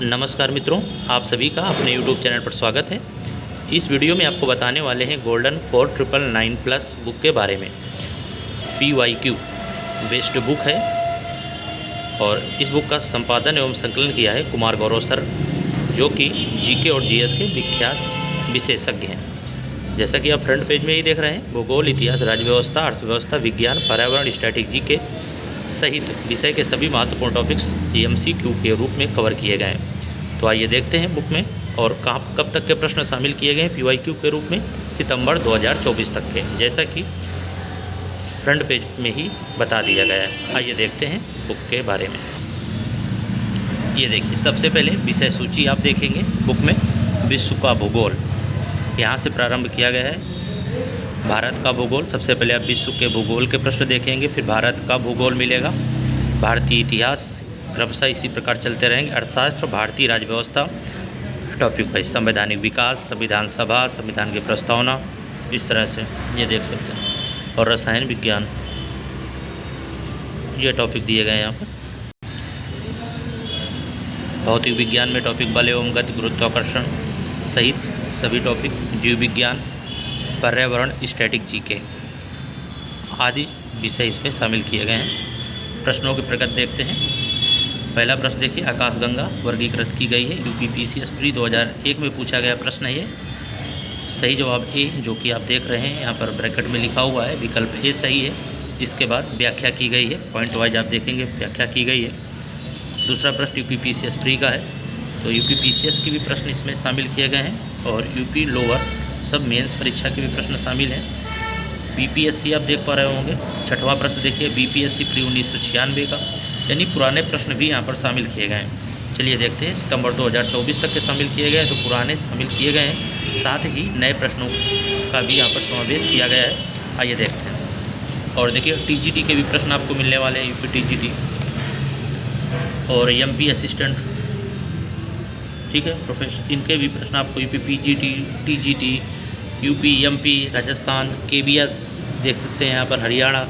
नमस्कार मित्रों, आप सभी का अपने YouTube चैनल पर स्वागत है। इस वीडियो में आपको बताने वाले हैं गोल्डन 4999+ बुक के बारे में। PYQ बेस्ड बुक है और इस बुक का संपादन एवं संकलन किया है कुमार गौरव सर, जो कि जीके और जीएस के विख्यात विशेषज्ञ हैं। जैसा कि आप फ्रंट पेज में ही देख रहे हैं, भूगोल, इतिहास, राज्य व्यवस्था, अर्थव्यवस्था, विज्ञान, पर्यावरण, स्टैटिक जीके सहित विषय के सभी महत्वपूर्ण टॉपिक्स MCQ के रूप में कवर किए गए हैं। तो आइए देखते हैं बुक में और कब तक के प्रश्न शामिल किए गए हैं PYQ के रूप में। सितंबर 2024 तक के, जैसा कि फ्रंट पेज में ही बता दिया गया है। आइए देखते हैं बुक के बारे में। ये देखिए, सबसे पहले विषय सूची आप देखेंगे बुक में। विश्व का भूगोल यहाँ से प्रारंभ किया गया है। भारत का भूगोल, सबसे पहले आप विश्व के भूगोल के प्रश्न देखेंगे, फिर भारत का भूगोल मिलेगा। भारतीय इतिहास क्रमशः इसी प्रकार चलते रहेंगे। अर्थशास्त्र, भारतीय राज्य व्यवस्था, टॉपिक वाइज संवैधानिक विकास, संविधान सभा, संविधान की प्रस्तावना, इस तरह से ये देख सकते हैं। और रसायन विज्ञान, ये टॉपिक दिए गए हैं यहाँ पर। भौतिक विज्ञान में टॉपिक बल एवं गति, गुरुत्वाकर्षण सहित सभी टॉपिक, जीव विज्ञान, पर्यावरण, स्टैटिक जीके आदि विषय इसमें शामिल किए गए हैं। प्रश्नों के प्रगति देखते हैं। पहला प्रश्न देखिए, आकाशगंगा वर्गीकृत की गई है। UPPCS प्री 2001 में पूछा गया प्रश्न है ये। सही जवाब ए, जो कि आप देख रहे हैं यहाँ पर ब्रैकेट में लिखा हुआ है, विकल्प ए सही है। इसके बाद व्याख्या की गई है, पॉइंट वाइज आप देखेंगे व्याख्या की गई है। दूसरा प्रश्न UPPCS प्री का है, तो UPPCS के भी प्रश्न इसमें शामिल किए गए हैं और UP लोअर सब मेंस परीक्षा के भी प्रश्न शामिल हैं। BPSC आप देख पा रहे होंगे। छठवां प्रश्न देखिए, BPSC प्री 1996 का, यानी पुराने प्रश्न भी यहाँ पर शामिल किए गए हैं। चलिए देखते हैं, सितंबर 2024 तक के शामिल किए गए हैं, तो पुराने शामिल किए गए हैं, साथ ही नए प्रश्नों का भी यहाँ पर समावेश किया गया है। आइए देखते हैं। और देखिए, TGT के भी प्रश्न आपको मिलने वाले हैं, UP TGT और MP असिस्टेंट, ठीक है, प्रोफेसर, इनके भी प्रश्न आपको UP PGT, TGT, UP MP Rajasthan, KBS देख सकते हैं यहाँ पर, हरियाणा,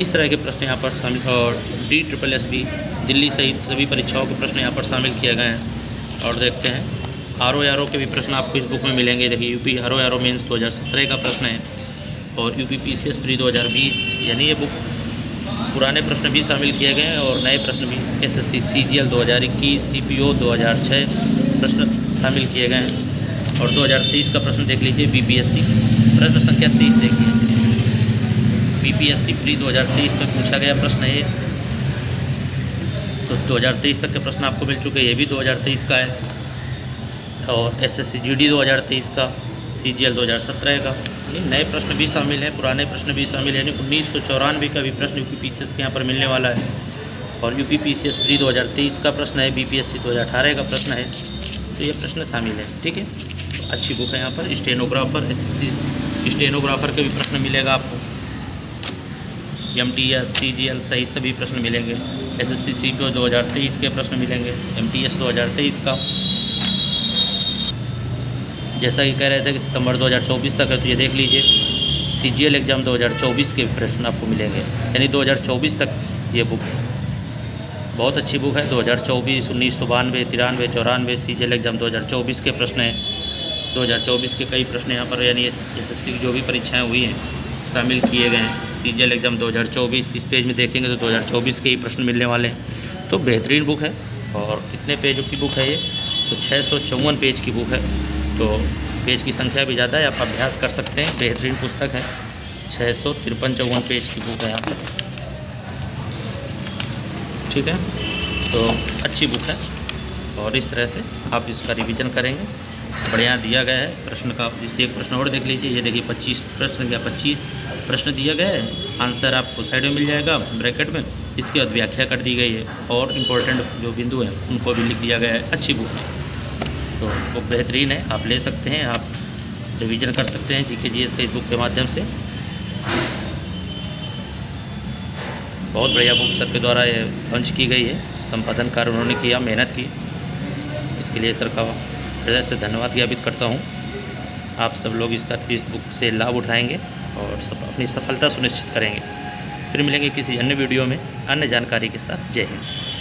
इस तरह के प्रश्न यहाँ पर शामिल। और DSSB दिल्ली सहित सभी परीक्षाओं के प्रश्न यहाँ पर शामिल किए गए हैं। और देखते हैं, RO के भी प्रश्न आपको इस बुक में मिलेंगे। देखिए, UP RO मेंस 2017 का प्रश्न है और UPPCS प्री 2020, यानी ये बुक पुराने प्रश्न भी शामिल किए गए हैं और नए प्रश्न भी। SSC CGL 2021, CPO 2006 प्रश्न शामिल किए गए हैं। और 2023 का प्रश्न देख लीजिए, BPSC प्रश्न संख्या 30 देखिए, BPSC प्री 2023 में पूछा गया प्रश्न है। तो 2023 तक के प्रश्न आपको मिल चुके हैं, ये भी 2023 का है। और SSC GD 2023 का, CGL 2017 का, नए प्रश्न भी शामिल हैं, पुराने प्रश्न भी शामिल हैं। 1994 का भी प्रश्न UPPCS के यहाँ पर मिलने वाला है। और UPPCS प्री 2023 का प्रश्न है, BPSC 2018 का प्रश्न है। तो ये प्रश्न शामिल है, ठीक है। तो अच्छी बुक है यहाँ पर। स्टेनोग्राफर, SSC स्टेनोग्राफर के भी प्रश्न मिलेगा आपको। MTS CGL सहित सभी प्रश्न मिलेंगे। SSC CPO 2023 के प्रश्न मिलेंगे। MTS 2023 का, जैसा कि कह रहे थे कि सितंबर 2024 तक है, तो ये देख लीजिए, CGL एग्ज़ाम 2024 के प्रश्न आपको मिलेंगे, यानी 2024 तक ये बुक बहुत अच्छी बुक है। 2024, 1992, 93, 94 CGL एग्ज़ाम 2024 के प्रश्न हैं। 2024 के कई प्रश्न यहाँ पर, यानी SSC की जो भी परीक्षाएं हुई हैं शामिल किए गए हैं। CGL एग्ज़ाम 2024 इस पेज में देखेंगे तो 2024 के ही प्रश्न मिलने वाले हैं। तो बेहतरीन बुक है। और कितने पेज की बुक है ये? तो 654 पेज की बुक है। तो पेज की संख्या भी ज़्यादा है, आप अभ्यास कर सकते हैं। बेहतरीन पुस्तक है। 653-54 पेज की बुक है यहाँ पर, ठीक है। तो अच्छी बुक है और इस तरह से आप इसका रिवीजन करेंगे। बढ़िया दिया गया है प्रश्न का। एक प्रश्न और देख लीजिए, ये देखिए 25 प्रश्न या 25 प्रश्न दिया गया है। आंसर आपको साइड में मिल जाएगा ब्रैकेट में। इसके बाद व्याख्या कर दी गई है और इम्पोर्टेंट जो बिंदु हैं उनको भी लिख दिया गया है। अच्छी बुक है, तो वो बेहतरीन है, आप ले सकते हैं, आप रिवीजन कर सकते हैं GK GS के इस बुक के माध्यम से। बहुत बढ़िया बुक सर के द्वारा ये लॉन्च की गई है। संपादन कार्य उन्होंने किया, मेहनत की, इसके लिए सर का हृदय से धन्यवाद ज्ञापित करता हूँ। आप सब लोग इस बुक से लाभ उठाएंगे और अपनी सफलता सुनिश्चित करेंगे। फिर मिलेंगे किसी अन्य वीडियो में अन्य जानकारी के साथ। जय हिंद।